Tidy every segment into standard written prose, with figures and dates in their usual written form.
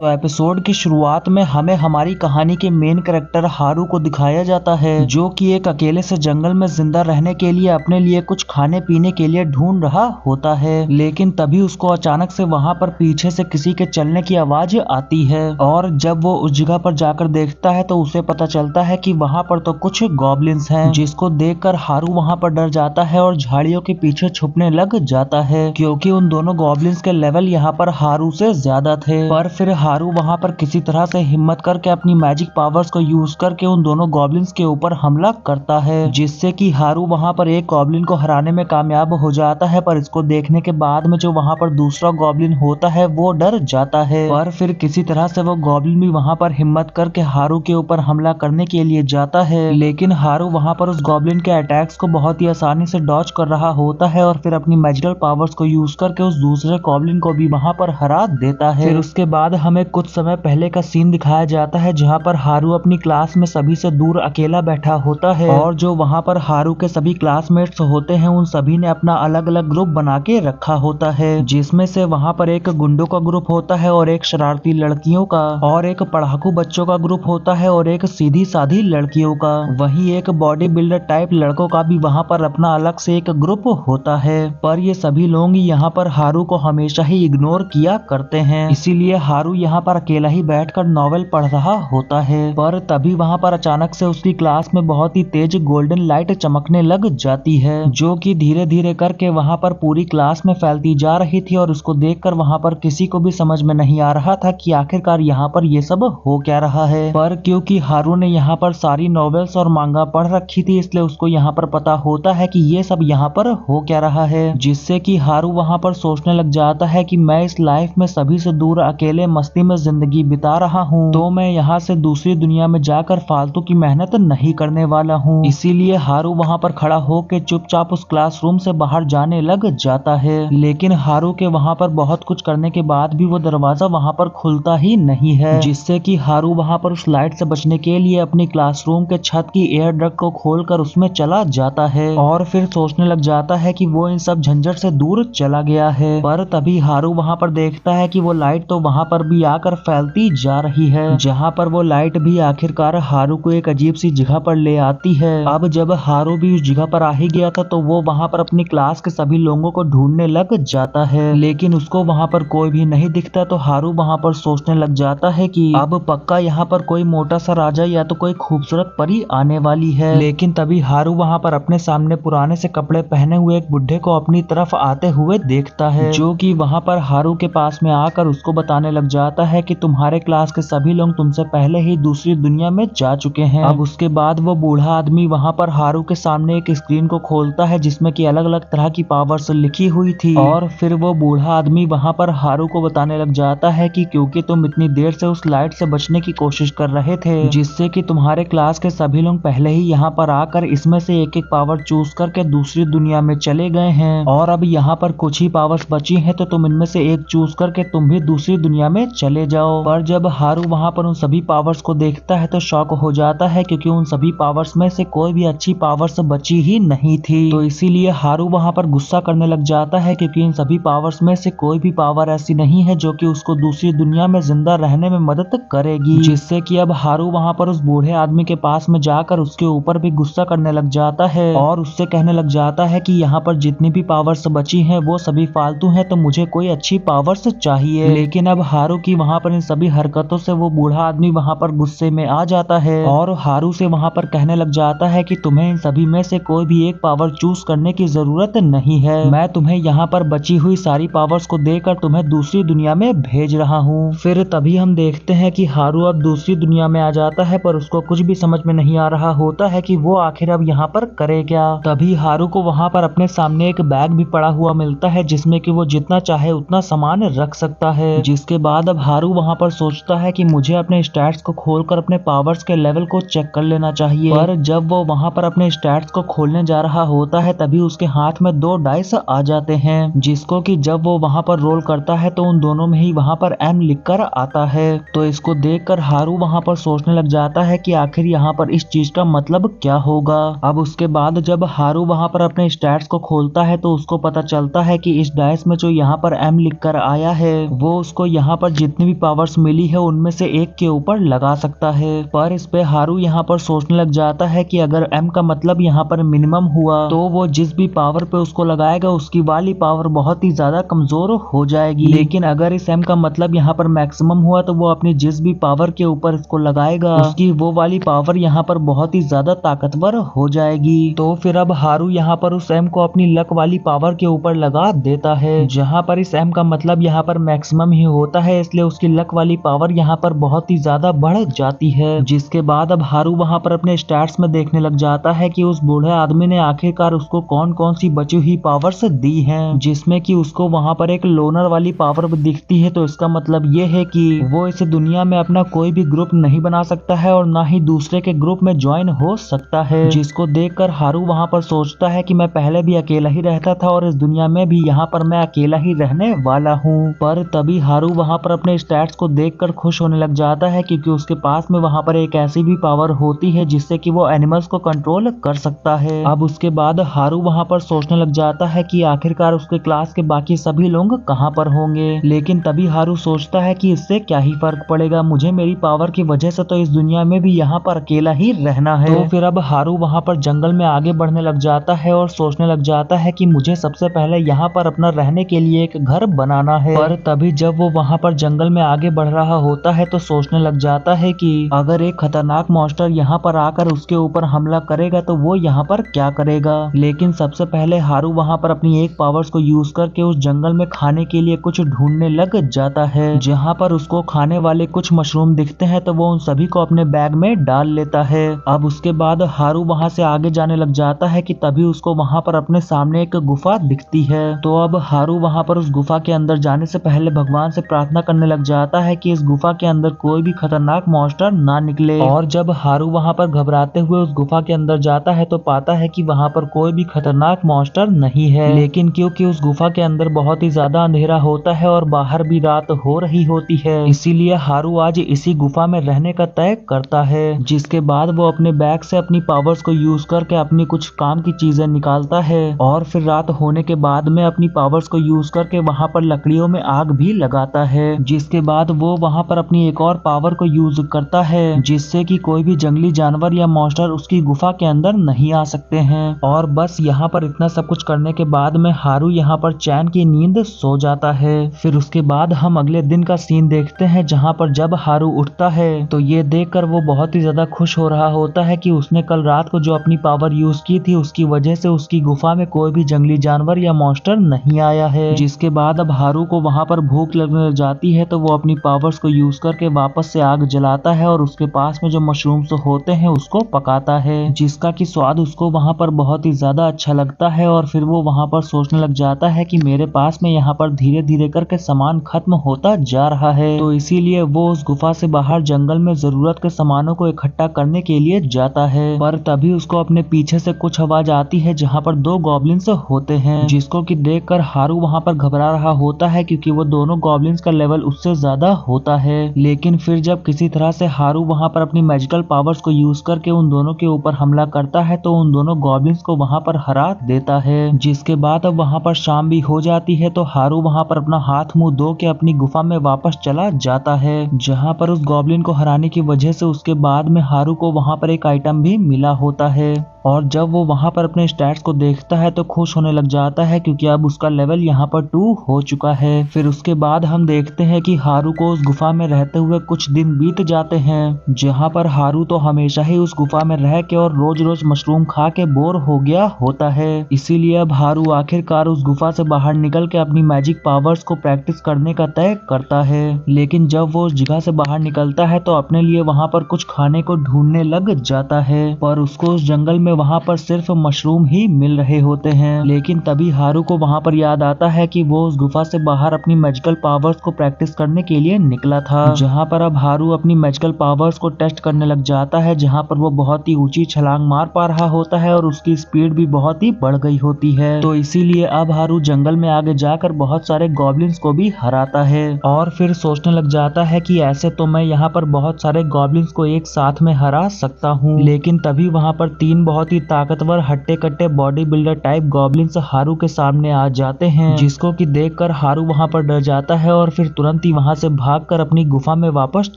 तो एपिसोड की शुरुआत में हमें हमारी कहानी के मेन कैरेक्टर हारू को दिखाया जाता है, जो कि एक अकेले से जंगल में जिंदा रहने के लिए अपने लिए कुछ खाने पीने के लिए ढूंढ रहा होता है। लेकिन तभी उसको अचानक से वहां पर पीछे से किसी के चलने की आवाज आती है और जब वो उस जगह पर जाकर देखता है तो उसे पता चलता है कि वहां पर तो कुछ गॉब्लिन्स हैं, जिसको देखकर हारू वहां पर डर जाता है और झाड़ियों के पीछे छुपने लग जाता है, क्योंकि उन दोनों गॉब्लिन्स के लेवल यहाँ पर हारू से ज्यादा थे। पर फिर हारू वहां पर किसी तरह से हिम्मत करके अपनी मैजिक पावर्स को यूज करके उन दोनों गॉब्लिन्स के ऊपर हमला करता है, जिससे कि हारू वहां पर एक गॉब्लिन को हराने में कामयाब हो जाता है। पर इसको देखने के बाद में जो वहां पर दूसरा गॉब्लिन होता है वो डर जाता है। पर फिर किसी तरह से वो गॉब्लिन भी वहां पर हिम्मत करके हारू के ऊपर हमला करने के लिए जाता है, लेकिन हारू वहां पर उस गॉब्लिन के अटैक्स को बहुत ही आसानी से डॉज कर रहा होता है और फिर अपनी मैजिकल पावर्स को यूज करके उस दूसरे गॉब्लिन को भी वहां पर हरा देता है। फिर उसके बाद हमें कुछ समय पहले का सीन दिखाया जाता है, जहां पर हारू अपनी क्लास में सभी से दूर अकेला बैठा होता है और जो वहां पर हारू के सभी क्लासमेट्स होते हैं उन सभी ने अपना अलग अलग ग्रुप बना के रखा होता है, जिसमें से वहां पर एक गुंडों का ग्रुप होता है और एक शरारती लड़कियों का और एक पढ़ाकू बच्चों का ग्रुप होता है और एक सीधी साधी लड़कियों का। वहीं एक बॉडी बिल्डर टाइप लड़कों का भी वहां पर अपना अलग से एक ग्रुप होता है। पर ये सभी लोग यहाँ पर हारू को हमेशा ही इग्नोर किया करते हैं, इसीलिए हारू यहाँ पर अकेला ही बैठकर नॉवेल पढ़ रहा होता है। पर तभी वहां पर अचानक से उसकी क्लास में बहुत ही तेज गोल्डन लाइट चमकने लग जाती है, जो कि धीरे धीरे करके वहां पर पूरी क्लास में फैलती जा रही थी और उसको देखकर वहां पर किसी को भी समझ में नहीं आ रहा था कि आखिरकार यहाँ पर ये सब हो क्या रहा है। पर क्योंकि हारू ने यहाँ पर सारी नॉवेल्स और मांगा पढ़ रखी थी, इसलिए उसको यहाँ पर पता होता है कि ये सब यहाँ पर हो क्या रहा है, जिससे कि हारू वहां पर सोचने लग जाता है कि मैं इस लाइफ में सभी से दूर अकेले मस्ती में जिंदगी बिता रहा हूँ, तो मैं यहाँ से दूसरी दुनिया में जाकर फालतू की मेहनत नहीं करने वाला हूँ। इसीलिए हारू वहां पर खड़ा होकर चुपचाप उस क्लासरूम से बाहर जाने लग जाता है, लेकिन हारू के वहां पर बहुत कुछ करने के बाद भी वो दरवाजा वहां पर खुलता ही नहीं है, जिससे कि हारू वहां पर उस लाइट से बचने के लिए अपनी क्लासरूम के छत की एयर डक्ट को खोलकर उसमें चला जाता है और फिर सोचने लग जाता है कि वो इन सब झंझट से दूर चला गया है। पर तभी हारू वहां पर देखता है कि वो लाइट तो वहां पर भी आकर फैलती जा रही है, जहां पर वो लाइट भी आखिरकार हारू को एक अजीब सी जगह पर ले आती है। अब जब हारू भी उस जगह पर आ ही गया था तो वो वहां पर अपनी क्लास के सभी लोगों को ढूंढने लग जाता है, लेकिन उसको वहां पर कोई भी नहीं दिखता। तो हारू वहां पर सोचने लग जाता है कि अब पक्का यहाँ पर कोई मोटा सा राजा या तो कोई खूबसूरत परी आने वाली है। लेकिन तभी हारू वहां पर अपने सामने पुराने से कपड़े पहने हुए एक बुढ़े को अपनी तरफ आते हुए देखता है, जो कि वहां पर हारू के पास में आकर उसको बताने लग जाता है कि तुम्हारे क्लास के सभी लोग तुमसे पहले ही दूसरी दुनिया में जा चुके हैं। अब उसके बाद वो बूढ़ा आदमी वहां पर हारू के सामने एक स्क्रीन को खोलता है, जिसमें कि अलग अलग तरह की पावर्स लिखी हुई थी और फिर वो बूढ़ा आदमी वहां पर हारू को बताने लग जाता है कि क्योंकि तुम इतनी देर से उस लाइट से बचने की कोशिश कर रहे थे, जिससे कि तुम्हारे क्लास के सभी लोग पहले ही यहाँ पर आकर इसमें से एक एक पावर चूज करके दूसरी दुनिया में चले गए हैं और अब यहाँ पर कुछ ही पावर्स बची हैं, तो तुम इनमें से एक चूज करके तुम भी दूसरी दुनिया में चले जाओ। पर जब हारू वहां पर उन सभी पावर्स को देखता है तो शॉक हो जाता है, क्योंकि उन सभी पावर्स में से कोई भी अच्छी पावर्स बची ही नहीं थी। तो इसीलिए हारू वहां पर गुस्सा करने लग जाता है, क्योंकि इन सभी पावर्स में से कोई भी पावर ऐसी नहीं है जो कि उसको दूसरी दुनिया में जिंदा रहने में मदद करेगी, जिससे कि अब हारू वहां पर उस बूढ़े आदमी के पास में जाकर उसके ऊपर भी गुस्सा करने लग जाता है और उससे कहने लग जाता है कि यहाँ पर जितनी भी पावर्स बची हैं वो सभी फालतू हैं, तो मुझे कोई अच्छी पावर्स चाहिए। लेकिन अब हारू की वहां पर इन सभी हरकतों से वो बूढ़ा आदमी वहां पर गुस्से में आ जाता है और हारू से वहां पर कहने लग जाता है कि तुम्हें इन सभी में से कोई भी एक पावर चूज करने की जरूरत नहीं है, मैं तुम्हें यहाँ पर बची हुई सारी पावर्स को देकर तुम्हें दूसरी दुनिया में भेज रहा हूँ। फिर तभी हम देखते हैं कि हारू अब दूसरी दुनिया में आ जाता है, पर उसको कुछ भी समझ में नहीं आ रहा होता है कि वो आखिर अब यहाँ पर करे क्या। तभी हारू को वहां पर अपने सामने एक बैग भी पड़ा हुआ मिलता है, जिसमें कि वो जितना चाहे उतना सामान रख सकता है। जिसके बाद अब हारू वहां पर सोचता है कि मुझे अपने स्टैट्स को खोलकर अपने पावर्स के लेवल को चेक कर लेना चाहिए। पर जब वो वहां पर अपने स्टैट्स को खोलने जा रहा होता है तभी उसके हाथ में 2 डाइस आ जाते हैं, जिसको कि जब वो वहां पर रोल करता है तो उन दोनों में ही वहां पर M लिखकर आता है। तो इसको देखकर हारू वहां पर सोचने लग जाता है कि आखिर यहाँ पर इस चीज का मतलब क्या होगा। अब उसके बाद जब हारू वहां पर अपने स्टैट्स को खोलता है तो उसको पता चलता है कि इस डाइस में जो यहाँ पर M लिखकर आया है वो उसको यहाँ पर जितनी भी पावर्स मिली है उनमें से एक के ऊपर लगा सकता है। पर इस पे हारू यहाँ पर सोचने लग जाता है कि अगर एम का मतलब यहाँ पर मिनिमम हुआ तो वो जिस भी पावर पे उसको लगाएगा उसकी वाली पावर बहुत ही ज्यादा कमजोर हो जाएगी। लेकिन अगर इस एम का मतलब यहाँ पर मैक्सिमम हुआ तो वो अपनी जिस भी पावर के ऊपर इसको लगाएगा उसकी वो वाली पावर यहाँ पर बहुत ही ज्यादा ताकतवर हो जाएगी। तो फिर अब हारू यहाँ पर उस एम को अपनी लक वाली पावर के ऊपर लगा देता है, जहाँ पर इस एम का मतलब यहाँ पर मैक्सिमम ही होता है, इसलिए उसकी लक वाली पावर यहाँ पर बहुत ही ज्यादा बढ़ जाती है। जिसके बाद अब हारू वहाँ पर अपने स्टैट्स में देखने लग जाता है कि उस बूढ़े आदमी ने आखिरकार उसको कौन कौन सी बची हुई पावर्स दी हैं, जिसमें कि उसको वहाँ पर एक लोनर वाली पावर दिखती है। तो इसका मतलब ये है कि वो इस दुनिया में अपना कोई भी ग्रुप नहीं बना सकता है और ना ही दूसरे के ग्रुप में ज्वाइन हो सकता है। जिसको देखकर हारू वहाँ पर सोचता है कि मैं पहले भी अकेला ही रहता था और इस दुनिया में भी यहाँ पर मैं अकेला ही रहने वाला हूँ। पर तभी हारू वहाँ पर अपने स्टैट्स को देखकर खुश होने लग जाता है, क्योंकि उसके पास में वहाँ पर एक ऐसी भी पावर होती है जिससे कि वो एनिमल्स को कंट्रोल कर सकता है। अब उसके बाद हारू वहाँ पर सोचने लग जाता है कि आखिरकार उसके क्लास के बाकी सभी लोग कहाँ पर होंगे। लेकिन तभी हारू सोचता है कि इससे क्या ही फर्क पड़ेगा, मुझे मेरी पावर की वजह से तो इस दुनिया में भी यहाँ पर अकेला ही रहना है। तो फिर अब हारू वहाँ पर जंगल में आगे बढ़ने लग जाता है और सोचने लग जाता है कि मुझे सबसे पहले यहाँ पर अपना रहने के लिए एक घर बनाना है। पर तभी जब वो वहाँ पर जंगल में आगे बढ़ रहा होता है तो सोचने लग जाता है कि अगर एक खतरनाक मॉन्स्टर यहाँ पर आकर उसके ऊपर हमला करेगा तो वो यहाँ पर क्या करेगा। लेकिन सबसे पहले हारू वहाँ पर अपनी एक पावर्स को यूज करके उस जंगल में खाने के लिए कुछ ढूंढने लग जाता है, जहाँ पर उसको खाने वाले कुछ मशरूम दिखते हैं तो वो उन सभी को अपने बैग में डाल लेता है। अब उसके बाद हारू वहाँ से आगे जाने लग जाता है कि तभी उसको वहाँ पर अपने सामने एक गुफा दिखती है। तो अब हारू वहाँ पर उस गुफा के अंदर जाने से पहले भगवान से प्रार्थना करने लग जाता है कि इस गुफा के अंदर कोई भी खतरनाक मॉन्स्टर ना निकले। और जब हारू वहाँ पर घबराते हुए उस गुफा के अंदर जाता है तो पाता है कि वहाँ पर कोई भी खतरनाक मॉन्स्टर नहीं है। लेकिन क्योंकि उस गुफा के अंदर बहुत ही ज्यादा अंधेरा होता है और बाहर भी रात हो रही होती है, इसीलिए हारू आज इसी गुफा में रहने का तय करता है। जिसके बाद वो अपने बैग से अपनी पावर्स को यूज करके अपनी कुछ काम की चीजें निकालता है और फिर रात होने के बाद में अपनी पावर्स को यूज करके वहाँ पर लकड़ियों में आग भी लगाता है। जिसके बाद वो वहाँ पर अपनी एक और पावर को यूज करता है, जिससे कि कोई भी जंगली जानवर या मॉन्स्टर उसकी गुफा के अंदर नहीं आ सकते हैं। और बस यहाँ पर इतना सब कुछ करने के बाद में हारू यहाँ पर चैन की नींद सो जाता है। फिर उसके बाद हम अगले दिन का सीन देखते हैं, जहाँ पर जब हारू उठता है तो ये देखकर वो बहुत ही ज्यादा खुश हो रहा होता है कि उसने कल रात को जो अपनी पावर यूज की थी उसकी वजह से उसकी गुफा में कोई भी जंगली जानवर या मॉन्स्टर नहीं आया है। जिसके बाद अब हारू को वहाँ पर भूख लगने लग जाती है तो वो अपनी पावर्स को यूज करके वापस से आग जलाता है और उसके पास में जो मशरूम्स होते हैं उसको पकाता है, जिसका कि स्वाद उसको वहाँ पर बहुत ही ज्यादा अच्छा लगता है। और फिर वो वहाँ पर सोचने लग जाता है कि मेरे पास में यहाँ पर धीरे धीरे करके सामान खत्म होता जा रहा है, तो इसीलिए वो उस गुफा से बाहर जंगल में जरूरत के सामानों को इकट्ठा करने के लिए जाता है। पर तभी उसको अपने पीछे से कुछ आवाज आती है जहाँ पर दो गॉब्लिन्स होते हैं, जिसको कि देखकर हारू वहाँ पर घबरा रहा होता है क्योंकि वो दोनों गॉब्लिन्स का लेवल उससे ज्यादा होता है। लेकिन फिर जब किसी तरह से हारू वहाँ पर अपनी मैजिकल पावर्स को यूज करके उन दोनों के ऊपर हमला करता है तो उन दोनों गॉब्लिन्स को वहाँ पर हरा देता है। जिसके बाद अब वहाँ पर शाम भी हो जाती है तो हारू वहाँ पर अपना हाथ मुंह धो के अपनी गुफा में वापस चला जाता है, जहाँ पर उस गॉब्लिन को हराने की वजह से उसके बाद में हारू को वहाँ पर एक आइटम भी मिला होता है। और जब वो वहाँ पर अपने स्टैट्स को देखता है तो खुश होने लग जाता है क्योंकि अब उसका लेवल यहाँ पर 2 हो चुका है। फिर उसके बाद हम देखते हैं कि हारू को उस गुफा में रहते हुए कुछ दिन बीत जाते हैं, जहाँ पर हारू तो हमेशा ही उस गुफा में रह के और रोज रोज मशरूम खा के बोर हो गया होता है। इसीलिए अब हारू आखिरकार उस गुफा से बाहर निकल के अपनी मैजिक पावर्स को प्रैक्टिस करने का तय करता है। लेकिन जब वो उस जगह से बाहर निकलता है तो अपने लिए वहाँ पर कुछ खाने को ढूंढने लग जाता है, पर उसको उस जंगल में वहाँ पर सिर्फ मशरूम ही मिल रहे होते हैं। लेकिन तभी हारू को वहाँ पर याद आता है कि वो उस गुफा से बाहर अपनी मैजिकल पावर्स को प्रैक्टिस करने के लिए निकला था, जहाँ पर अब हारू अपनी मैजिकल पावर्स को टेस्ट करने लग जाता है, जहाँ पर वो बहुत ही ऊंची छलांग मार पा रहा होता है और उसकी स्पीड भी बहुत ही बढ़ गई होती है। तो इसीलिए अब हारू जंगल में आगे जाकर बहुत सारे गॉब्लिन्स को भी हराता है और फिर सोचने लग जाता है कि ऐसे तो मैं यहाँ पर बहुत सारे गॉब्लिन्स को एक साथ में हरा सकता हूँ। लेकिन तभी वहाँ पर 3 बहुत बहुत ही ताकतवर हट्टे कट्टे बॉडी बिल्डर टाइप गॉब्लिन्स हारू के सामने आ जाते हैं, जिसको कि देखकर हारू वहां पर डर जाता है और फिर तुरंत ही वहां से भागकर अपनी गुफा में वापस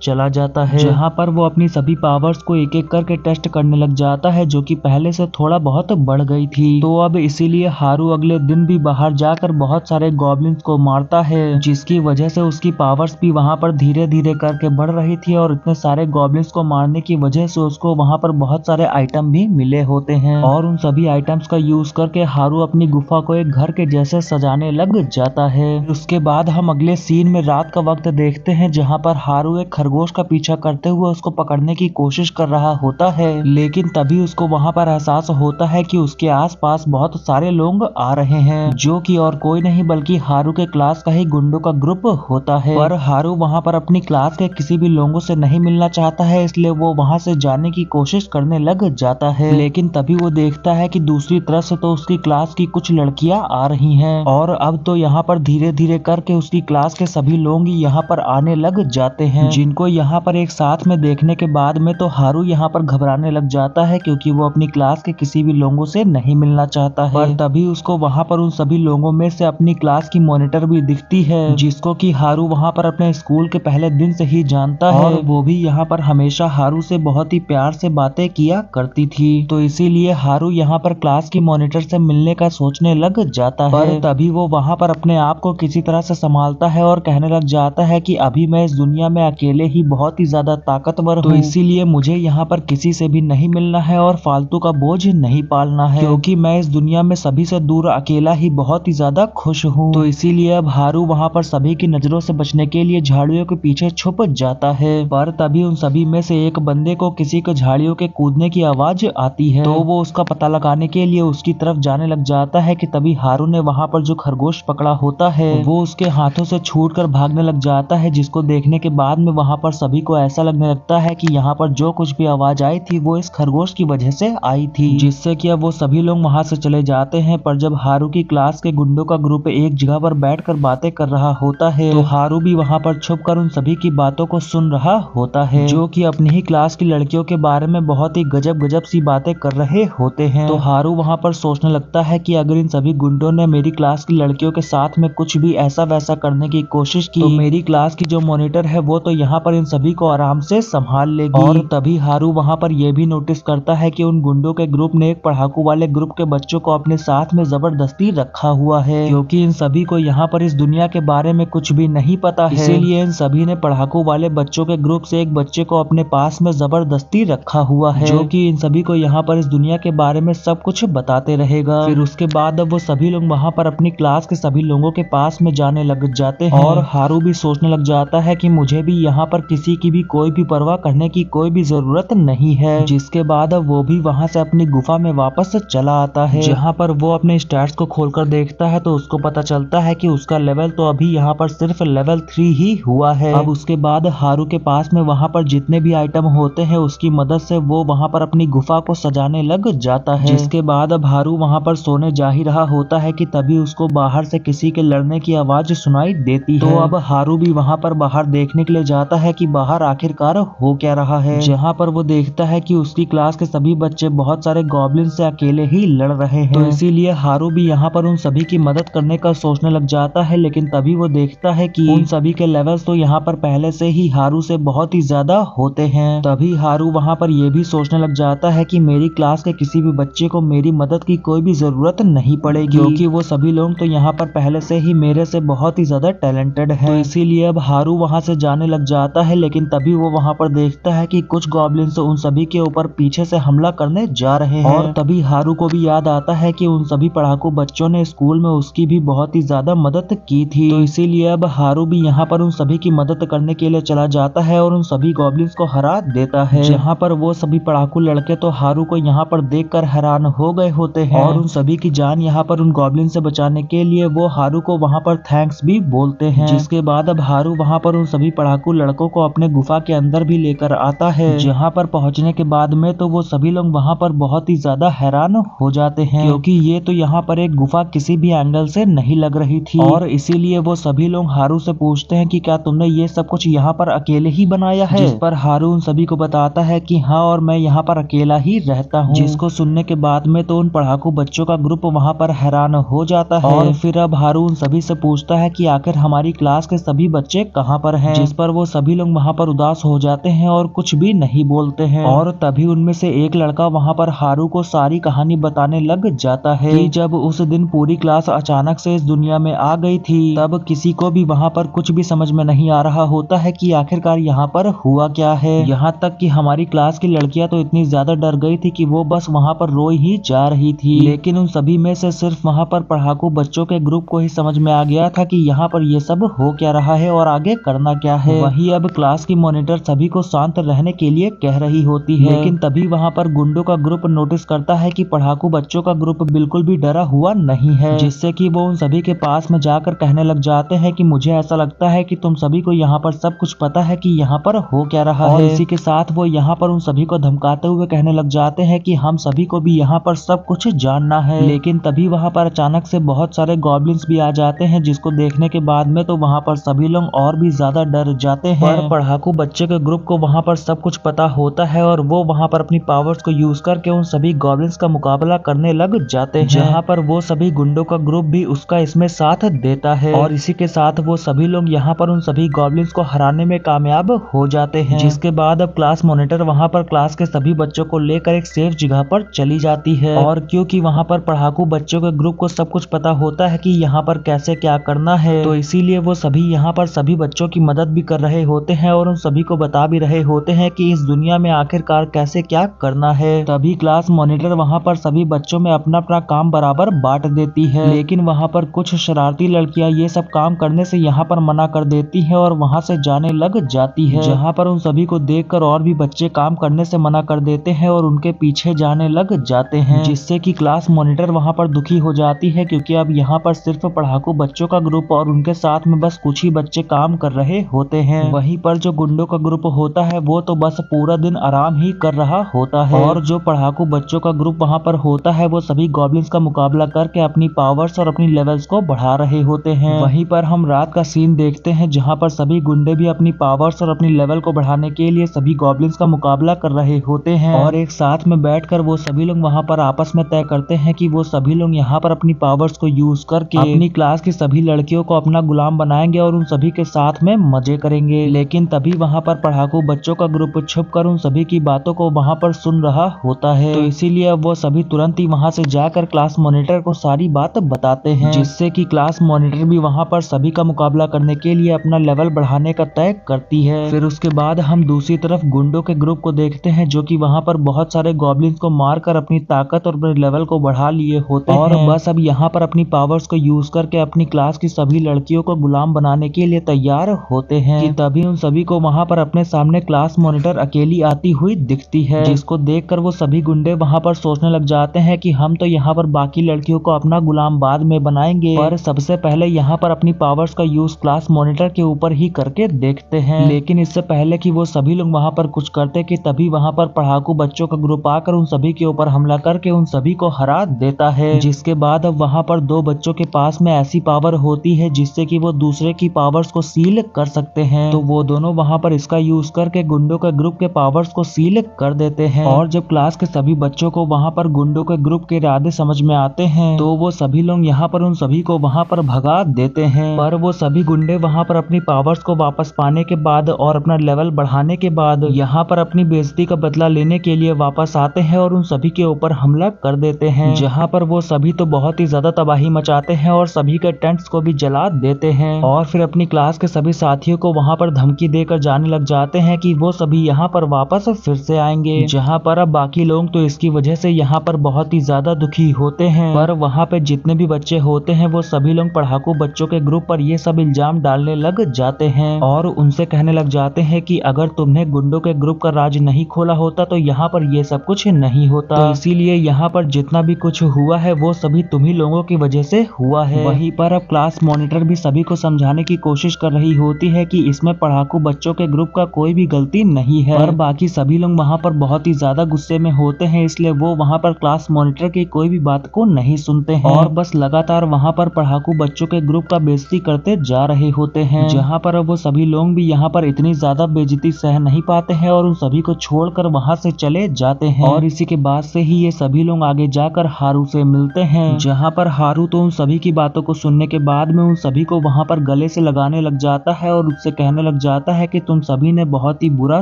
चला जाता है, जहां पर वो अपनी सभी पावर्स को एक एक करके टेस्ट करने लग जाता है, जो कि पहले से थोड़ा बहुत बढ़ गई थी। तो अब इसीलिए हारू अगले दिन भी बाहर जाकर बहुत सारे गॉब्लिन्स को मारता है, जिसकी वजह से उसकी पावर्स भी वहां पर धीरे धीरे करके बढ़ रही थी और इतने सारे गॉब्लिन्स को मारने की वजह से उसको वहां पर बहुत सारे आइटम भी मिले होते हैं और उन सभी आइटम्स का यूज करके हारू अपनी गुफा को एक घर के जैसे सजाने लग जाता है। उसके बाद हम अगले सीन में रात का वक्त देखते हैं, जहां पर हारू एक खरगोश का पीछा करते हुए उसको पकड़ने की कोशिश कर रहा होता है, लेकिन तभी उसको वहां पर एहसास होता है कि उसके आसपास बहुत सारे लोग आ रहे हैं, जो कि और कोई नहीं बल्कि हारू के क्लास का ही गुंडों का ग्रुप होता है। पर हारू वहां पर अपनी क्लास के किसी भी लोगों से नहीं मिलना चाहता है, इसलिए वो वहां से जाने की कोशिश करने लग जाता है, लेकिन तभी वो देखता है कि दूसरी तरफ से तो उसकी क्लास की कुछ लड़कियां आ रही हैं और अब तो यहाँ पर धीरे धीरे करके उसकी क्लास के सभी लोग यहाँ पर आने लग जाते हैं, जिनको यहाँ पर एक साथ में देखने के बाद में तो हारू यहाँ पर घबराने लग जाता है, क्योंकि वो अपनी क्लास के किसी भी लोगों से नहीं मिलना चाहता है। पर तभी उसको वहाँ पर उन सभी लोगों में से अपनी क्लास की मॉनिटर भी दिखती है, जिसको कि हारू वहाँ पर अपने स्कूल के पहले दिन से ही जानता है और वो भी यहाँ पर हमेशा हारू से बहुत ही प्यार से बातें किया करती थी। तो इसीलिए हारू यहाँ पर क्लास की मॉनिटर से मिलने का सोचने लग जाता है, पर तभी वो वहाँ पर अपने आप को किसी तरह से संभालता है और कहने लग जाता है कि अभी मैं इस दुनिया में अकेले ही बहुत ही ज्यादा ताकतवर हूँ, तो इसीलिए मुझे यहाँ पर किसी से भी नहीं मिलना है और फालतू का बोझ नहीं पालना है, क्योंकि मैं इस दुनिया में सभी से दूर अकेला ही बहुत ही ज्यादा खुश हूँ। तो इसीलिए अब हारू वहाँ पर सभी की नजरों से बचने के लिए झाड़ियों के पीछे छुप जाता है, पर तभी उन सभी में से एक बंदे को किसी को झाड़ियों के कूदने की आवाज आती है, तो वो उसका पता लगाने के लिए उसकी तरफ जाने लग जाता है कि तभी हारू ने वहाँ पर जो खरगोश पकड़ा होता है वो उसके हाथों से छूटकर भागने लग जाता है, जिसको देखने के बाद में वहाँ पर सभी को ऐसा लगने लगता है कि यहाँ पर जो कुछ भी आवाज आई थी वो इस खरगोश की वजह से आई थी, जिससे कि अब वो सभी लोग वहाँ से चले जाते हैं। पर जब हारू की क्लास के गुंडों का ग्रुप एक जगह पर बैठकर बातें कर रहा होता है, तो हारू भी वहाँ पर छुपकर उन सभी की बातों को सुन रहा होता है, जो कि अपनी ही क्लास की लड़कियों के बारे में बहुत ही गजब गजब सी बातें कर रहे होते हैं। तो हारू वहाँ पर सोचने लगता है कि अगर इन सभी गुंडों ने मेरी क्लास की लड़कियों के साथ में कुछ भी ऐसा वैसा करने की कोशिश की, तो मेरी क्लास की जो मॉनिटर है वो तो यहाँ पर इन सभी को आराम से संभाल लेगी। और तभी हारू वहाँ पर यह भी नोटिस करता है कि उन गुंडों के ग्रुप ने एक पढ़ाकू वाले ग्रुप के बच्चों को अपने साथ में जबरदस्ती रखा हुआ है, क्योंकि इन सभी को यहाँ पर इस दुनिया के बारे में कुछ भी नहीं पता है, इसीलिए इन सभी ने पढ़ाकू वाले बच्चों के ग्रुप से एक बच्चे को अपने पास में जबरदस्ती रखा हुआ है, जो कि इन सभी को यहाँ पर इस दुनिया के बारे में सब कुछ बताते रहेगा। फिर उसके बाद अब वो सभी लोग वहाँ पर अपनी क्लास के सभी लोगों के पास में जाने लग जाते हैं और हारू भी सोचने लग जाता है कि मुझे भी यहाँ पर किसी की भी कोई भी परवाह करने की कोई भी जरूरत नहीं है। जिसके बाद अब वो भी वहाँ से अपनी गुफा में वापस चला आता है, जहाँ पर वो अपने स्टैट्स को खोलकर देखता है तो उसको पता चलता है कि उसका लेवल तो अभी यहाँ पर सिर्फ लेवल 3 ही हुआ है। अब उसके बाद हारू के पास में वहाँ पर जितने भी आइटम होते हैं उसकी मदद से वो वहाँ पर अपनी गुफा को सजाने लग जाता है। जिसके बाद अब हारू वहाँ पर सोने जा ही रहा होता है कि तभी उसको बाहर से किसी के लड़ने की आवाज सुनाई देती है। तो अब हारू भी वहाँ पर बाहर देखने के लिए जाता है कि बाहर आखिरकार हो क्या रहा है, जहाँ पर वो देखता है कि उसकी क्लास के सभी बच्चे बहुत सारे गॉब्लिन से अकेले ही लड़ रहे हैं। तो इसीलिए हारू भी यहाँ पर उन सभी की मदद करने का सोचने लग जाता है, लेकिन तभी वो देखता है कि उन सभी के लेवल्स तो यहाँ पर पहले से ही हारू से बहुत ही ज्यादा होते हैं। तभी हारू वहाँ पर ये भी सोचने लग जाता है कि मेरी क्लास के किसी भी बच्चे को मेरी मदद की कोई भी जरूरत नहीं पड़ेगी, क्योंकि वो सभी लोग तो यहाँ पर पहले से ही मेरे से बहुत ही ज्यादा टैलेंटेड है। तो इसीलिए अब हारू वहाँ से जाने लग जाता है, लेकिन तभी वो वहाँ पर देखता है कि कुछ गॉब्लिन्स उन सभी के ऊपर पीछे से हमला करने जा रहे हैं। और तभी हारू को भी याद आता है कि उन सभी पढ़ाकू बच्चों ने स्कूल में उसकी भी बहुत ही ज्यादा मदद की थी। तो इसीलिए अब हारू भी यहाँ पर उन सभी की मदद करने के लिए चला जाता है और उन सभी गॉब्लिन्स को हरा देता है, जहाँ पर वो सभी पढ़ाकू लड़के तो हारू को यहाँ पर देखकर हैरान हो गए होते हैं और उन सभी की जान यहाँ पर उन गॉब्लिन से बचाने के लिए वो हारू को वहाँ पर थैंक्स भी बोलते हैं। जिसके बाद अब हारू वहाँ पर उन सभी पढ़ाकू लड़कों को अपने गुफा के अंदर भी लेकर आता है, जहाँ पर पहुँचने के बाद में तो वो सभी लोग वहाँ पर बहुत ही ज्यादा हैरान हो जाते हैं, क्योंकि ये तो यहाँ पर एक गुफा किसी भी एंगल से नहीं लग रही थी। और इसीलिए वो सभी लोग हारू से पूछते हैं कि क्या तुमने ये सब कुछ यहाँ पर अकेले ही बनाया है, जिस पर हारू उन सभी को बताता है कि हाँ, और मैं यहाँ पर अकेला ही रहता सकता हूँ। जिसको सुनने के बाद में तो उन पढ़ाकू बच्चों का ग्रुप वहाँ पर हैरान हो जाता है और फिर अब हारू उन सभी से पूछता है कि आखिर हमारी क्लास के सभी बच्चे कहाँ पर हैं, जिस पर वो सभी लोग वहाँ पर उदास हो जाते हैं और कुछ भी नहीं बोलते हैं। और तभी उनमें से एक लड़का वहाँ पर हारू को सारी कहानी बताने लग जाता है कि जब उस दिन पूरी क्लास अचानक से इस दुनिया में आ गई थी, तब किसी को भी वहाँ पर कुछ भी समझ में नहीं आ रहा होता है कि आखिरकार यहाँ पर हुआ क्या है। यहाँ तक कि हमारी क्लास की लड़कियां तो इतनी ज्यादा डर गई थी कि वो बस वहाँ पर रोई ही जा रही थी। लेकिन उन सभी में से सिर्फ वहाँ पर पढ़ाकू बच्चों के ग्रुप को ही समझ में आ गया था कि यहाँ पर ये सब हो क्या रहा है और आगे करना क्या है। वही अब क्लास की मॉनिटर सभी को शांत रहने के लिए कह रही होती है, लेकिन तभी वहाँ पर गुंडों का ग्रुप नोटिस करता है कि पढ़ाकू बच्चों का ग्रुप बिल्कुल भी डरा हुआ नहीं है, जिससे कि वो उन सभी के पास में जाकर कहने लग जाते हैं कि मुझे ऐसा लगता है कि तुम सभी को यहाँ पर सब कुछ पता है कि यहाँ पर हो क्या रहा है। इसी के साथ वो यहाँ पर उन सभी को धमकाते हुए कहने लग जाते हैं कि हम सभी को भी यहाँ पर सब कुछ जानना है। लेकिन तभी वहाँ पर अचानक से बहुत सारे गॉब्लिन्स भी आ जाते हैं, जिसको देखने के बाद में तो वहाँ पर सभी लोग और भी ज्यादा डर जाते हैं। पर पढ़ाकू बच्चे के ग्रुप को वहाँ पर सब कुछ पता होता है और वो वहाँ पर अपनी पावर्स को यूज करके उन सभी गॉब्लिन्स का मुकाबला करने लग जाते हैं, जहाँ पर वो सभी गुंडों का ग्रुप भी उसका इसमें साथ देता है। और इसी के साथ वो सभी लोग यहाँ पर उन सभी गॉब्लिन्स को हराने में कामयाब हो जाते हैं। जिसके बाद अब क्लास मॉनिटर वहाँ पर क्लास के सभी बच्चों को लेकर एक सेफ जगह पर चली जाती है। और क्योंकि वहाँ पर पढ़ाकू बच्चों के ग्रुप को सब कुछ पता होता है कि यहाँ पर कैसे क्या करना है, तो इसीलिए वो सभी यहाँ पर सभी बच्चों की मदद भी कर रहे होते हैं और उन सभी को बता भी रहे होते हैं कि इस दुनिया में आखिरकार कैसे क्या करना है। तभी क्लास मॉनिटर वहाँ पर सभी बच्चों में अपना अपना काम बराबर बांट देती है, लेकिन वहाँ पर कुछ शरारती लड़कियां ये सब काम करने से यहाँ पर मना कर देती है और वहाँ से जाने लग जाती है, जहाँ पर उन सभी को देखकर और भी बच्चे काम करने से मना कर देते हैं और उनके पीछे जाने लग जाते हैं, जिससे कि क्लास मॉनिटर वहाँ पर दुखी हो जाती है, क्योंकि अब यहाँ पर सिर्फ पढ़ाकू बच्चों का ग्रुप और उनके साथ में बस कुछ ही बच्चे काम कर रहे होते हैं। वहीं पर जो गुंडों का ग्रुप होता है वो तो बस पूरा दिन आराम ही कर रहा होता है, और जो पढ़ाकू बच्चों का ग्रुप वहाँ पर होता है वो सभी गॉब्लिन्स का मुकाबला करके अपनी पावर्स और अपनी लेवल्स को बढ़ा रहे होते हैं। वहीं पर हम रात का सीन देखते हैं, जहाँ पर सभी गुंडे भी अपनी पावर्स और अपनी लेवल को बढ़ाने के लिए सभी गॉब्लिन्स का मुकाबला कर रहे होते हैं, और एक साथ में बैठकर वो सभी लोग वहाँ पर आपस में तय करते हैं कि वो सभी लोग यहाँ पर अपनी पावर्स को यूज करके अपनी क्लास की सभी लड़कियों को अपना गुलाम बनाएंगे और उन सभी के साथ में मजे करेंगे। लेकिन तभी वहाँ पर पढ़ाकू बच्चों का ग्रुप छुपकर उन सभी की बातों को वहाँ पर सुन रहा होता है, तो इसीलिए अब वो सभी तुरंत ही वहाँ से जाकर क्लास मॉनिटर को सारी बात बताते हैं, जिससे कि क्लास मॉनिटर भी वहाँ पर सभी का मुकाबला करने के लिए अपना लेवल बढ़ाने का तय करती है। फिर उसके बाद हम दूसरी तरफ गुंडों के ग्रुप को देखते हैं, जो कि वहाँ पर बहुत सारे गॉब्लिन्स को मारकर अपनी ताकत और अपने लेवल को बढ़ा लिए होते हैं, और बस अब यहाँ पर अपनी पावर्स को यूज करके अपनी क्लास की सभी लड़कियों को गुलाम बनाने के लिए तैयार होते हैं। कि तभी उन सभी को वहाँ पर अपने सामने क्लास मॉनिटर अकेली आती हुई दिखती है, जिसको देखकर वो सभी गुंडे वहाँ पर सोचने लग जाते हैं कि हम तो यहाँ पर बाकी लड़कियों को अपना गुलाम बाद में बनाएंगे, पर सबसे पहले यहाँ पर अपनी पावर्स का यूज क्लास मॉनिटर के ऊपर ही करके देखते हैं। लेकिन इससे पहले कि वो सभी लोग वहाँ पर कुछ करते कि तभी वहाँ पर पढ़ाकू बच्चों का ग्रुप आकर उन सभी के ऊपर हमला करके उन सभी को हरा देता है। जिसके बाद अब वहाँ पर दो बच्चों के पास में ऐसी पावर होती है जिससे कि वो दूसरे की पावर्स को सील कर सकते हैं, तो वो दोनों वहाँ पर इसका यूज करके गुंडों के ग्रुप के पावर्स को सील कर देते हैं। और जब क्लास के सभी बच्चों को वहाँ पर गुंडों के ग्रुप के इरादे समझ में आते हैं, तो वो सभी लोग यहाँ पर उन सभी को वहाँ पर भगा देते हैं। पर वो सभी गुंडे वहाँ पर अपनी पावर्स को वापस पाने के बाद और अपना लेवल बढ़ाने के बाद यहाँ पर अपनी बेइज्जती का बदला लेने के लिए वापस आते हैं और उन सभी के ऊपर हमला कर देते हैं, जहाँ पर वो सभी तो बहुत ही ज्यादा तबाही मचाते हैं और सभी के टेंट्स को भी जला देते हैं, और फिर अपनी क्लास के सभी साथियों को वहाँ पर धमकी देकर जाने लग जाते हैं कि वो सभी यहाँ पर वापस फिर से आएंगे। जहाँ पर अब बाकी लोग तो इसकी वजह से यहाँ पर बहुत ही ज्यादा दुखी होते हैं, पर वहाँ पे जितने भी बच्चे होते हैं वो सभी लोग पढ़ाकू बच्चों के ग्रुप पर ये सब इल्जाम डालने लग जाते हैं और उनसे कहने लग जाते हैं कि अगर तुमने गुंडों के ग्रुप का राज नहीं खोला होता तो यहाँ पर ये सब कुछ नहीं होता, तो इसीलिए यहाँ पर जितना भी कुछ हुआ है वो सभी तुम्ही लोगों की वजह से हुआ है। वहीं पर अब क्लास मॉनिटर भी सभी को समझाने की कोशिश कर रही होती है कि इसमें पढ़ाकू बच्चों के ग्रुप का कोई भी गलती नहीं है, पर बाकी सभी लोग वहाँ पर बहुत ही ज्यादा गुस्से में होते हैं, इसलिए वो वहाँ पर क्लास मॉनिटर की कोई भी बात को नहीं सुनते हैं और बस लगातार वहाँ पर पढ़ाकू बच्चों के ग्रुप का बेइज्जती करते जा रहे होते हैं। जहाँ पर अब वो सभी लोग भी यहाँ पर इतनी ज्यादा बेइज्जती सह नहीं पाते हैं और उन सभी को छोड़कर वहाँ से चले जाते हैं। हैं। और इसी के बाद से ही ये सभी लोग आगे जाकर हारू से मिलते हैं, जहाँ पर हारू तो उन सभी की बातों को सुनने के बाद में उन सभी को वहाँ पर गले से लगाने लग जाता है और उससे कहने लग जाता है कि तुम सभी ने बहुत ही बुरा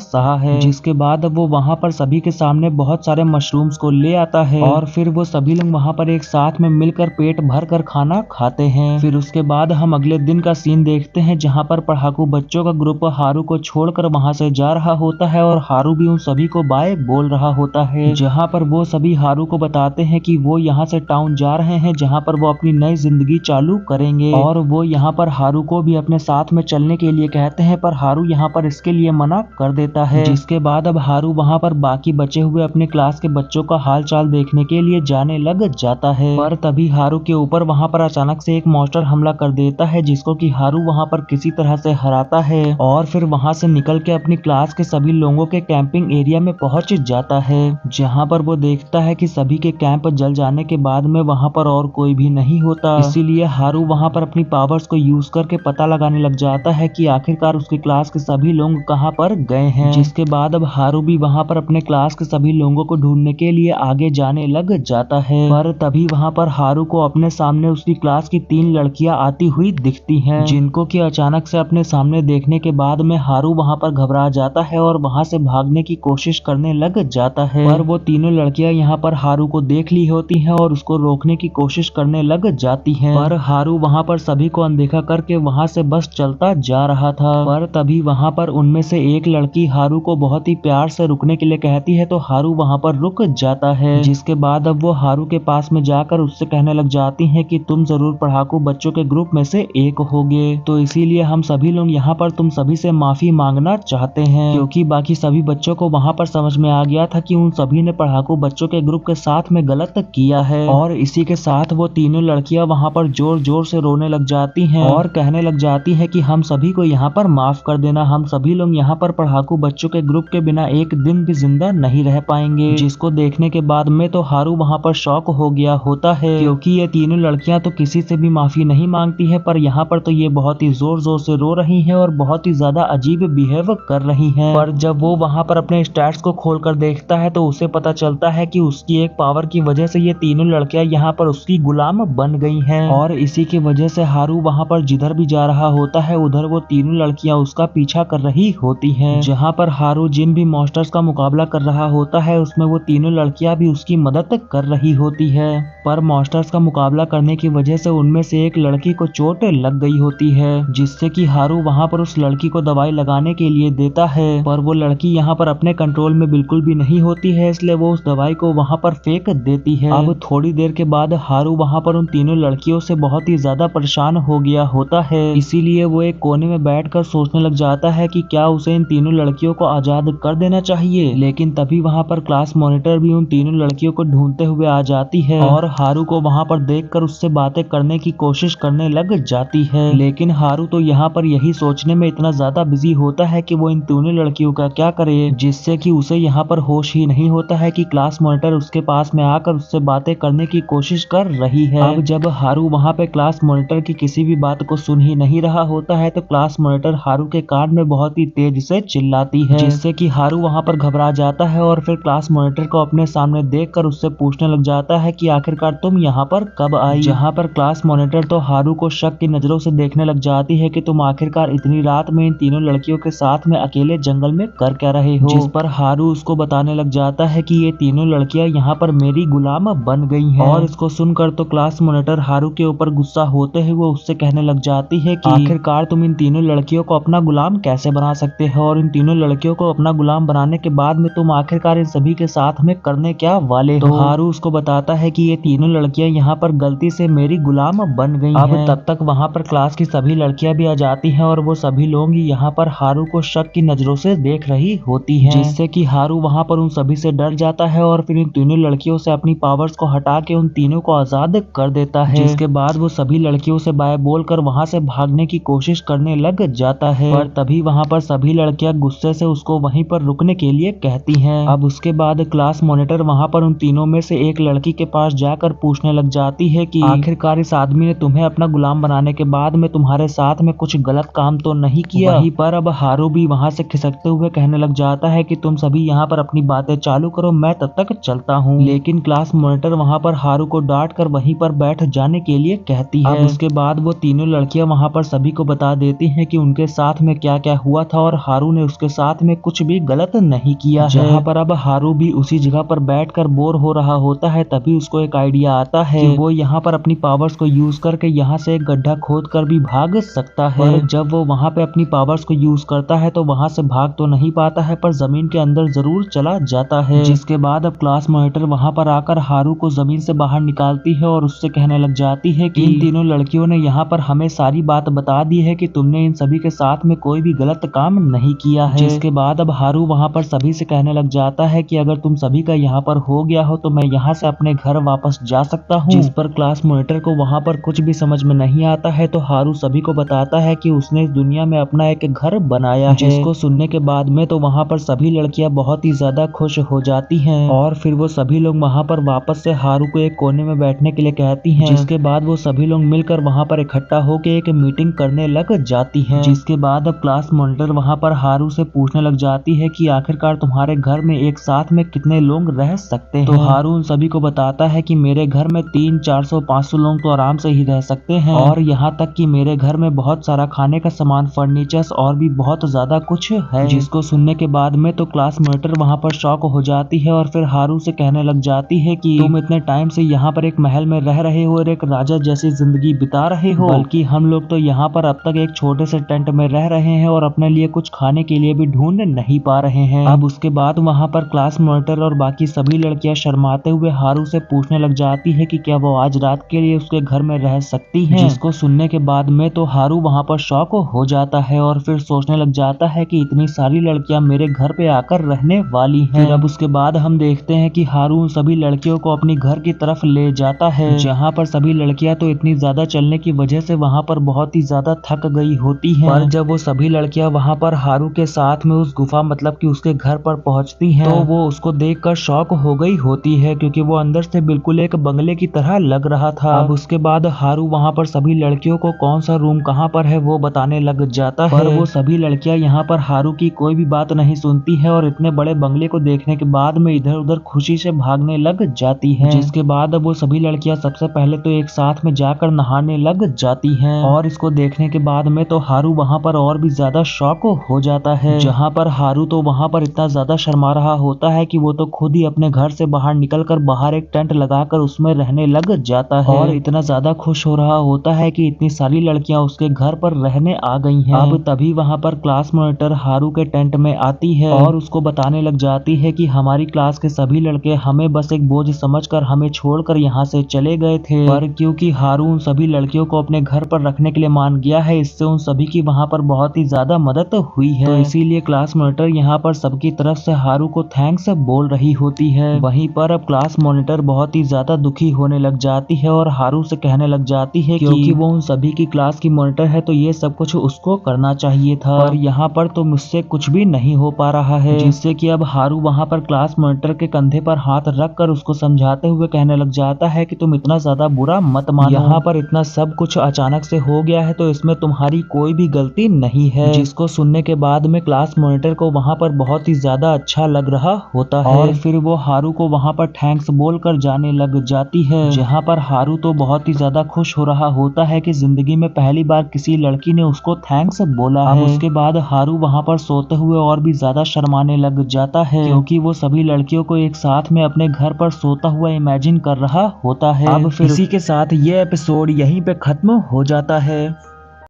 सहा है। जिसके बाद वो वहाँ पर सभी के सामने बहुत सारे मशरूम्स को ले आता है और फिर वो सभी लोग वहाँ पर एक साथ में मिलकर पेट भर कर खाना खाते हैं। फिर उसके बाद हम अगले दिन का सीन देखते हैं, जहाँ पर पढ़ाकू बच्चों का ग्रुप हारू को छोड़कर वहाँ से जा रहा होता है और हारू भी उन सभी को बाय बोल रहा होता है। जहाँ पर वो सभी हारू को बताते हैं कि वो यहाँ से टाउन जा रहे हैं, जहाँ पर वो अपनी नई जिंदगी चालू करेंगे और वो यहाँ पर हारू को भी अपने साथ में चलने के लिए कहते हैं, पर हारू यहाँ पर इसके लिए मना कर देता है। जिसके बाद अब हारू वहाँ पर बाकी बचे हुए अपने क्लास के बच्चों का हाल चाल देखने के लिए जाने लग जाता है। पर तभी हारू के ऊपर वहाँ पर अचानक से एक मॉन्स्टर हमला कर देता है, जिसको कि हारू वहाँ पर किसी तरह से हराता है और फिर वहाँ से निकल के अपनी क्लास के सभी लोगों के कैंपिंग एरिया में पहुंच जाता है, जहाँ पर वो देखता है कि सभी के कैंप जल जाने के बाद में वहाँ पर और कोई भी नहीं होता। इसीलिए हारू वहाँ पर अपनी पावर्स को यूज करके पता लगाने लग जाता है कि आखिरकार उसकी क्लास के सभी लोग कहाँ पर गए हैं। जिसके बाद अब हारू भी वहाँ पर अपने क्लास के सभी लोगों को ढूंढने के लिए आगे जाने लग जाता है। पर तभी वहाँ पर हारू को अपने सामने उसकी क्लास की 3 लड़कियां आती हुई दिखती हैं, जिनको कि अचानक से अपने सामने देखने के बाद में हारू वहाँ पर घबरा जाता है और वहाँ से भागने की कोशिश करने लग जाता है। पर वो तीनों लड़कियां यहाँ पर हारू को देख ली होती हैं और उसको रोकने की कोशिश करने लग जाती हैं, पर हारू वहाँ पर सभी को अनदेखा करके वहाँ से बस चलता जा रहा था। पर तभी वहाँ पर उनमें से एक लड़की हारू को बहुत ही प्यार से रुकने के लिए कहती है, तो हारू वहाँ पर रुक जाता है। जिसके बाद अब वो हारू के पास में जाकर उससे कहने लग जाती हैं कि तुम जरूर पढ़ाकू बच्चों के ग्रुप में से एक होगे, तो इसीलिए हम सभी लोग यहाँ पर तुम सभी से माफी मांगना चाहते हैं, क्योंकि बाकी सभी बच्चों को वहाँ पर समझ में आ गया था कि उन सभी ने पढ़ाकू बच्चों के ग्रुप के साथ में गलत किया है। और इसी के साथ वो तीनों लड़कियां वहाँ पर जोर जोर से रोने लग जाती हैं और कहने लग जाती है कि हम सभी को यहाँ पर माफ कर देना, हम सभी लोग यहाँ पर पढ़ाकू बच्चों के ग्रुप के बिना एक दिन भी जिंदा नहीं रह पाएंगे। जिसको देखने के बाद में तो हारू वहाँ पर शॉक हो गया होता है, क्योंकि ये तीनों लड़कियां तो किसी से भी माफी नहीं मांगती है, पर यहाँ पर तो ये बहुत ही जोर जोर से रो रही हैं और बहुत ही ज्यादा अजीब बिहेव कर रही हैं। पर जब वो वहाँ पर अपने स्टैट्स को खोलकर देखता है तो उसे पता चलता है कि उसकी एक पावर की वजह से ये तीनों लड़कियां यहाँ पर उसकी गुलाम बन गई हैं और इसी की वजह से हारू वहाँ पर जिधर भी जा रहा होता है उधर वो तीनों लड़कियां उसका पीछा कर रही होती हैं। जहाँ पर हारू जिन भी मॉन्स्टर्स का मुकाबला कर रहा होता है उसमें वो तीनों लड़कियां भी उसकी मदद कर रही होती है, पर मॉन्स्टर्स का मुकाबला करने की वजह से उनमें से एक लड़की को चोट लग गई होती है, जिससे कि हारू वहाँ पर उस लड़की को दवाई लगाने के लिए देता है, पर वो लड़की यहाँ पर अपने कंट्रोल में बिल्कुल भी नहीं होती है, इसलिए वो उस दवाई को वहाँ पर फेंक देती है। अब थोड़ी देर के बाद हारू वहाँ पर उन तीनों लड़कियों से बहुत ही ज्यादा परेशान हो गया होता है, इसीलिए वो एक कोने में बैठकर सोचने लग जाता है कि क्या उसे इन तीनों लड़कियों को आजाद कर देना चाहिए। लेकिन तभी वहाँ पर क्लास मॉनिटर भी उन तीनों लड़कियों को ढूंढते हुए आ जाती है और हारू को वहाँ पर देखकर उससे बातें करने की कोशिश करने लग जाती है। लेकिन हारू तो यहाँ पर यही सोचने में इतना ज्यादा बिजी होता है कि वो इन तीनों लड़कियों का क्या करे, जिससे कि उसे यहाँ पर होश ही नहीं होता है कि क्लास मॉनिटर उसके पास में आकर उससे बातें करने की कोशिश कर रही है। अब जब हारू वहाँ पे क्लास मॉनिटर की किसी भी बात को सुन ही नहीं रहा होता है तो क्लास मॉनिटर हारू के कान में बहुत ही तेज से चिल्लाती है, जिससे कि हारू वहाँ पर घबरा जाता है और फिर क्लास मॉनिटर को अपने सामने देखकर उससे पूछने लग जाता है कि आखिरकार तुम यहाँ पर कब आई। जहाँ पर क्लास मॉनिटर तो हारू को शक की नजरों से देखने लग जाती है कि तुम आखिरकार इतनी रात में इन तीनों लड़कियों के साथ में अकेले जंगल में कर क्या रहे हो। जिस पर हारू उसको बताने लग जाता है कि ये तीनों लड़कियां यहाँ पर मेरी गुलाम बन गई हैं। और इसको सुनकर तो क्लास मॉनिटर हारू के ऊपर गुस्सा होते हुए उससे कहने लग जाती है कि आखिरकार तुम इन तीनों लड़कियों को अपना गुलाम कैसे बना सकते हो, और इन तीनों लड़कियों को अपना गुलाम बनाने के बाद में तुम आखिरकार इन सभी के साथ में करने क्या वाले हो। तो हारू उसको बताता है कि ये तीनों लड़कियां यहाँ पर गलती से मेरी गुलाम बन गई हैं। अब तब तक वहाँ पर क्लास की सभी लड़कियां भी आ जाती हैं और वो सभी लोग यहाँ पर हारू को शक की नजरों से देख रही होती हैं, जिससे कि हारू वहाँ पर उन सभी से डर जाता है और फिर इन तीनों लड़कियों से अपनी पावर्स को हटा के उन तीनों को आजाद कर देता है। जिसके बाद वो सभी लड़कियों से बाय बोलकर वहाँ से भागने की कोशिश करने लग जाता है, पर तभी वहाँ पर सभी लड़कियां गुस्से से उसको वहीं पर रुकने के लिए कहती हैं। अब उसके बाद क्लास मॉनिटर वहाँ पर उन तीनों में से एक लड़की के पास जाकर पूछने लग जाती है कि आखिरकार इस आदमी ने तुम्हें अपना गुलाम बनाने के बाद में तुम्हारे साथ में कुछ गलत काम तो नहीं किया। वहीं पर अब हारू भी वहाँ से खिसकते हुए कहने लग जाता है कि तुम सभी यहाँ पर अपनी बातें चालू करो, मैं तब तक चलता हूँ। लेकिन क्लास मॉनिटर वहाँ पर हारू को डांट कर वहीं पर बैठ जाने के लिए कहती है। अब उसके बाद वो तीनों लड़कियां वहाँ पर सभी को बता देती हैं कि उनके साथ में क्या क्या हुआ था और हारू ने उसके साथ में कुछ भी गलत नहीं किया है। जहाँ पर अब हारू भी उसी जगह पर बैठकर बोर हो रहा होता है, तभी उसको एक आइडिया आता है कि वो यहाँ पर अपनी पावर्स को यूज करके यहाँ से एक गड्ढा खोद कर भी भाग सकता है। पर जब वो वहाँ पे अपनी पावर्स को यूज करता है तो वहाँ से भाग तो नहीं पाता है, पर जमीन के अंदर जरूर चला जाता है। जिसके बाद अब क्लास मॉनिटर वहाँ पर आकर हारू को जमीन से बाहर निकालती है और उससे कहने लग जाती है कि इन तीनों लड़कियों ने यहाँ पर हमें सारी बात बता दी है कि तुमने इन सभी के साथ में कोई भी गलत काम नहीं किया है। जिसके बाद अब हारू वहाँ पर सभी से कहने लग जाता है कि अगर तुम सभी का यहाँ पर हो गया हो तो मैं यहाँ से अपने घर वापस जा सकता हूँ। जिस पर क्लास मॉनिटर को वहाँ पर कुछ भी समझ में नहीं आता है, तो हारू सभी को बताता है कि उसने इस दुनिया में अपना एक घर बनाया है। जिसको सुनने के बाद में तो वहाँ पर सभी लड़कियां बहुत ही ज्यादा खुश हो जाती हैं और फिर वो सभी लोग वहाँ पर वापस से हारू को एक कोने में बैठने के लिए कहती हैं। जिसके बाद वो सभी लोग मिलकर वहाँ पर इकट्ठा होकर एक मीटिंग करने लग जाती हैं। जिसके बाद अब क्लास मॉनिटर वहाँ पर हारू से पूछने लग जाती है कि आखिरकार तुम्हारे घर में एक साथ में कितने लोग रह सकते हैं। तो हारू उन सभी को बताता है कि मेरे घर में 300-400-500 लोग तो आराम से ही रह सकते हैं और यहाँ तक कि मेरे घर में बहुत सारा खाने का सामान, फर्नीचर्स और भी बहुत ज्यादा कुछ है। जिसको सुनने के बाद में तो क्लास मॉनिटर वहाँ पर शॉक हो जाती है और फिर हारू से कहने लग जाती है कि तुम इतने टाइम से यहाँ पर एक महल में रह रहे हो और एक राजा जैसी जिंदगी बिता रहे हो, बल्कि हम लोग तो यहाँ पर अब तक एक छोटे से टेंट में रह रहे हैं और अपने लिए कुछ खाने के लिए भी ढूंढ नहीं पा रहे हैं। अब उसके बाद वहाँ पर क्लास मॉनिटर और बाकी सभी लड़कियां शर्माते हुए हारू से पूछने लग जाती है कि क्या वो आज रात के लिए उसके घर में रह सकती हैं। जिसको सुनने के बाद में तो हारू वहाँ पर शॉक हो जाता है और फिर सोचने लग जाता है कि इतनी सारी लड़कियां मेरे घर पे आकर रहने वाली हैं। फिर अब उसके बाद हम देखते हैं कि हारू उन सभी लड़कियों को अपनी घर की तरफ ले जाता है, जहाँ पर सभी लड़कियां तो इतनी ज्यादा चलने की वजह से वहाँ पर बहुत ही ज्यादा थक गई होती हैं। पर जब वो सभी लड़कियां वहाँ पर हारू के साथ में उस गुफा मतलब कि उसके घर पर पहुंचती हैं, तो वो उसको देखकर शॉक हो गई होती है क्योंकि वो अंदर से बिल्कुल एक बंगले की तरह लग रहा था। अब उसके बाद हारू वहाँ पर सभी लड़कियों को कौन सा रूम कहाँ पर है वो बताने लग जाता है, पर वो सभी लड़कियां यहाँ पर हारू की कोई भी बात नहीं सुनती है और इतने बड़े बंगले को देखने के बाद में इधर उधर खुशी से भागने लग जाती हैं। जिसके बाद अब वो सभी लड़कियां सबसे पहले तो एक साथ में जाकर नहाने लग जाती हैं और इसको देखने के बाद में तो हारू वहाँ पर और भी ज्यादा शॉक हो जाता है। जहाँ पर हारू तो वहाँ पर इतना ज्यादा शर्मा रहा होता है कि वो तो खुद ही अपने घर से बाहर निकलकर बाहर एक टेंट लगाकर उसमें रहने लग जाता है और इतना ज्यादा खुश हो रहा होता है कि इतनी सारी लड़कियां उसके घर पर रहने आ गई हैं। अब तभी वहाँ पर क्लास मॉनिटर हारू के टेंट में आती है और उसको बताने लग जाती है कि हमारी क्लास के सभी लड़के हमें बस एक बोझ समझकर हमें छोड़कर यहाँ से चले गए थे, पर क्योंकि हारू उन सभी लड़कियों को अपने घर पर रखने के लिए मान गया है, इससे उन सभी की वहाँ पर बहुत ही ज्यादा मदद हुई है। तो इसीलिए क्लास मॉनिटर यहाँ पर सबकी तरफ से हारू को थैंक्स बोल रही होती है। वहीं पर अब क्लास मॉनिटर बहुत ही ज्यादा दुखी होने लग जाती है और हारू से कहने लग जाती है क्योंकि वो उन सभी की क्लास की मॉनिटर है तो ये सब कुछ उसको करना चाहिए था, और यहाँ पर तो मुझसे कुछ भी नहीं हो पा रहा है। जिससे कि अब हारू वहाँ पर क्लास मॉनिटर के कंधे पर हाथ रखकर उसको समझाते हुए कहने लग जाता है कि तुम इतना ज्यादा बुरा मत मानो, यहाँ पर इतना सब कुछ अचानक से हो गया है तो इसमें तुम्हारी कोई भी गलती नहीं है। जिसको सुनने के बाद में क्लास मॉनिटर को वहाँ पर बहुत ही ज्यादा अच्छा लग रहा होता है और फिर वो हारू को वहाँ पर थैंक्स बोलकर जाने लग जाती है। जहाँ पर हारू तो बहुत ही ज्यादा खुश हो रहा होता है कि जिंदगी में पहली बार किसी लड़की ने उसको थैंक्स बोला है। उसके बाद हारू वहाँ पर सोते हुए और भी ज्यादा शर्माने लग जाता है क्योंकि वो सभी लड़कियों को एक साथ में अपने घर पर सोता हुआ इमेजिन कर रहा होता है। अब फिर इसी के साथ ये एपिसोड यहीं पे खत्म हो जाता है।